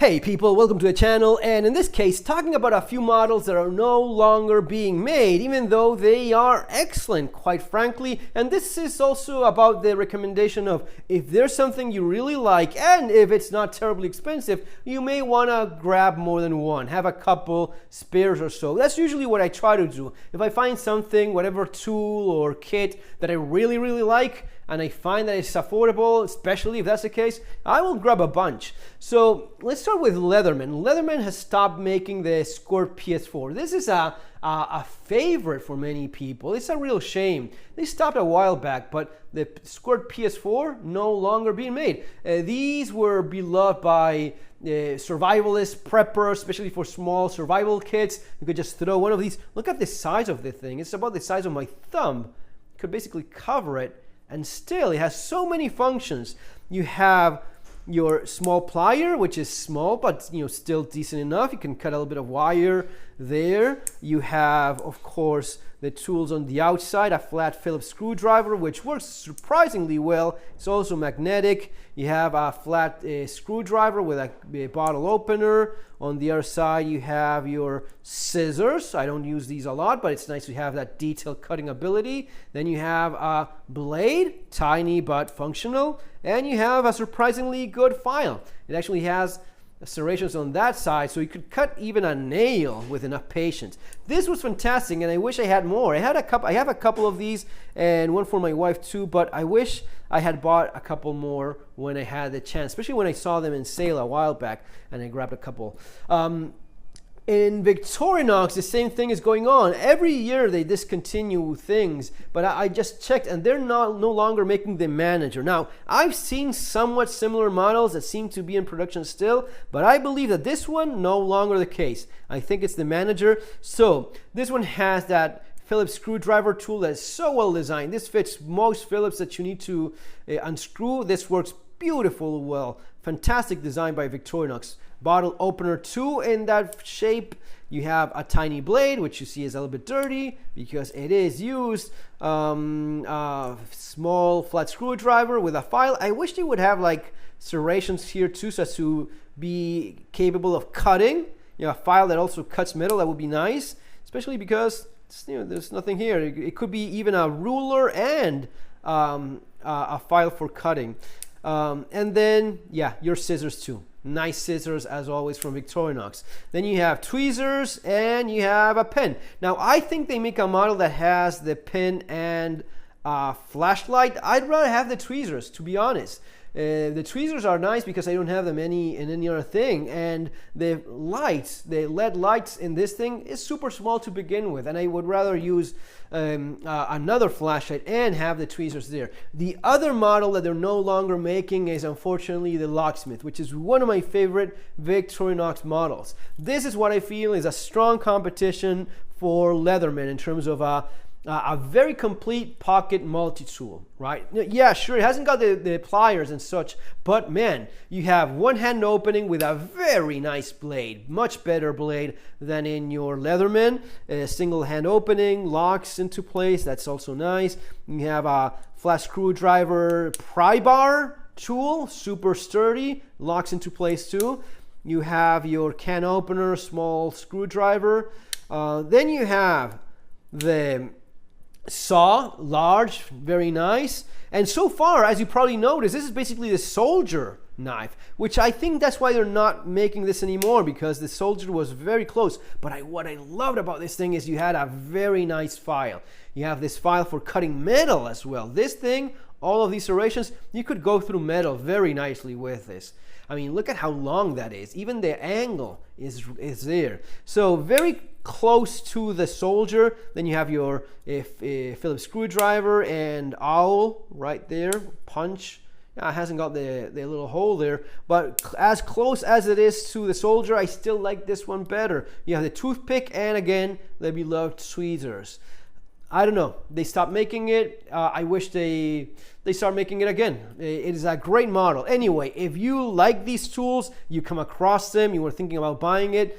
Hey people, welcome to the channel, and in this case talking about a few models that are no longer being made, even though they are excellent, quite frankly. And this is also about the recommendation of if there's something you really like and if it's not terribly expensive, you may want to grab more than one, have a couple spares or so. That's usually what I try to do. If I find something, whatever tool or kit that I really like, and I find that it's affordable, especially if that's the case, I will grab a bunch. So let's start with Leatherman. Leatherman has stopped making the squirt PS4. This is a favorite for many people. It's a real shame. They stopped a while back, but the squirt PS4 no longer being made. These were beloved by survivalists, preppers, especially for small survival kits. You could just throw one of these. Look at the size of the thing. It's about the size of my thumb. You could basically cover it. And still, it has so many functions. You have your small plier, which is small, but still decent enough. You can cut a little bit of wire there. You have, of course, the tools on the outside, a flat Phillips screwdriver, which works surprisingly well. It's also magnetic. You have a flat screwdriver with a bottle opener. On the other side, you have your scissors. I don't use these a lot, but it's nice to have that detailed cutting ability. Then you have a blade, tiny but functional, and you have a surprisingly good file. It actually has serrations on that side, so you could cut even a nail with enough patience. This was fantastic, and I wish I had more. I have a couple of these, and one for my wife too, but I wish I had bought a couple more when I had the chance, especially when I saw them in sale a while back, and I grabbed a couple. In Victorinox, the same thing is going on. Every year they discontinue things, but I just checked and they're no longer making the Manager. Now, I've seen somewhat similar models that seem to be in production still, but I believe that this one, no longer the case. I think it's the Manager. So this one has that Phillips screwdriver tool that is so well designed. This fits most Phillips that you need to unscrew. This works beautiful well. Fantastic design by Victorinox. Bottle opener too in that shape. You have a tiny blade, which you see is a little bit dirty because it is used. Small flat screwdriver with a file. I wish they would have like serrations here too, so as to be capable of cutting. A file that also cuts metal. That would be nice, especially because there's nothing here. It could be even a ruler and a file for cutting. And then, your scissors too. Nice scissors as always from Victorinox. Then you have tweezers and you have a pen. Now I think they make a model that has the pen and flashlight. I'd rather have the tweezers, to be honest. The tweezers are nice because I don't have them in any other thing, and the lights, the LED lights in this thing is super small to begin with, and I would rather use another flashlight and have the tweezers there. The other model that they're no longer making is unfortunately the Locksmith, which is one of my favorite Victorinox models. This is what I feel is a strong competition for Leatherman in terms of a very complete pocket multi-tool, right? Yeah, sure, it hasn't got the pliers and such, but man, you have one hand opening with a very nice blade, much better blade than in your Leatherman. Single hand opening, locks into place, that's also nice. You have a flat screwdriver pry bar tool, super sturdy, locks into place too. You have your can opener, small screwdriver. Then you have the saw, large, very nice. And so far, as you probably noticed, this is basically the soldier knife, which I think that's why they're not making this anymore, because the soldier was very close. But what I loved about this thing is you had a very nice file. You have this file for cutting metal as well. This thing, all of these serrations, you could go through metal very nicely with this. I mean, look at how long that is. Even the angle is there. So very close to the soldier. Then you have your Phillips screwdriver and owl right there. Punch. It hasn't got the little hole there, but as close as it is to the soldier, I still like this one better. You have the toothpick and again the beloved tweezers. I don't know. They stopped making it. I wish they they start making it again. It is a great model. Anyway, if you like these tools, you come across them, you were thinking about buying it,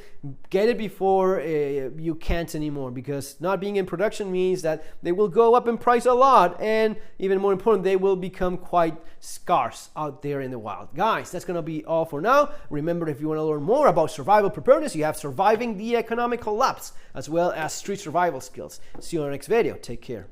get it before you can't anymore, because not being in production means that they will go up in price a lot, and even more important, they will become quite scarce out there in the wild. Guys, that's gonna be all for now. Remember, if you want to learn more about survival preparedness, you have Surviving the Economic Collapse, as well as street survival skills. See you on the next video. Take care.